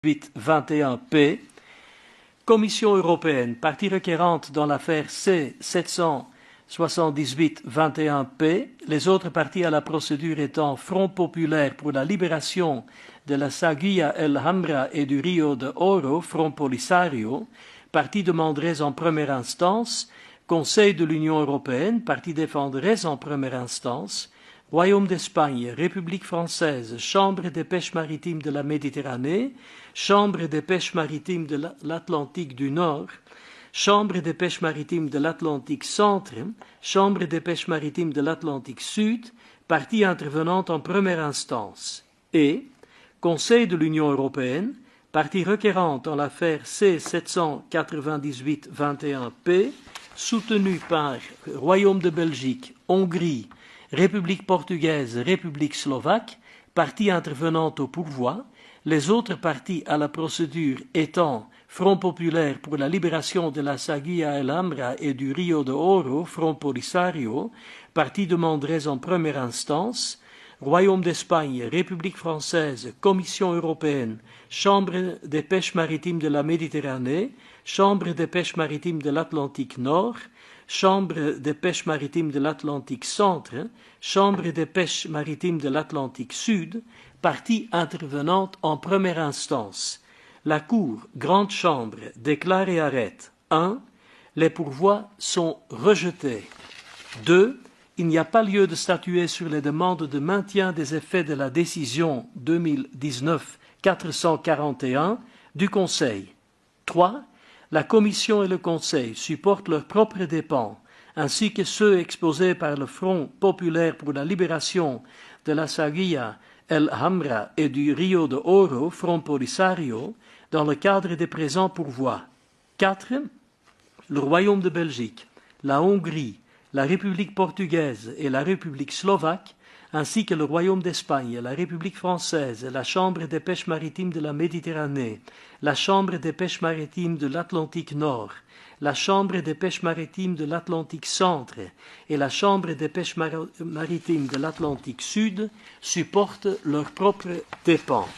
21P, Commission européenne, partie requérante dans l'affaire C-778-21P, les autres parties à la procédure étant Front populaire pour la libération de la Saguia El Hamra et du Rio de Oro, Front Polisario, partie demanderait en première instance, Conseil de l'Union européenne, partie défendrait en première instance, Royaume d'Espagne, République française, Chambre des pêches maritimes de la Méditerranée, Chambre des pêches maritimes de l'Atlantique du Nord, Chambre des pêches maritimes de l'Atlantique Centre, Chambre des pêches maritimes de l'Atlantique Sud, partie intervenante en première instance, et Conseil de l'Union européenne, partie requérante en l'affaire C-798-21P, soutenue par Royaume de Belgique, Hongrie, République portugaise, République slovaque, partie intervenante au pourvoi, les autres parties à la procédure étant Front populaire pour la libération de la Saguia El Hamra et du Rio de Oro, Front Polisario, partie demanderait en première instance, Royaume d'Espagne, République française, Commission européenne, Chambre des pêches maritimes de la Méditerranée, Chambre des pêches maritimes de l'Atlantique Nord, Chambre des pêches maritimes de l'Atlantique Centre, Chambre des pêches maritimes de l'Atlantique Sud, partie intervenante en première instance. La Cour, Grande Chambre, déclare et arrête. 1. Les pourvois sont rejetés. 2. Il n'y a pas lieu de statuer sur les demandes de maintien des effets de la décision 2019-441 du Conseil. 3. La Commission et le Conseil supportent leurs propres dépens, ainsi que ceux exposés par le Front populaire pour la libération de la Saguia El Hamra et du Rio de Oro, Front Polisario, dans le cadre des présents pourvois. 4. Le Royaume de Belgique, la Hongrie, la République portugaise et la République slovaque, ainsi que le Royaume d'Espagne, la République française, la Chambre des pêches maritimes de la Méditerranée, la Chambre des pêches maritimes de l'Atlantique Nord, la Chambre des pêches maritimes de l'Atlantique Centre et la Chambre des pêches maritimes de l'Atlantique Sud supportent leurs propres dépens.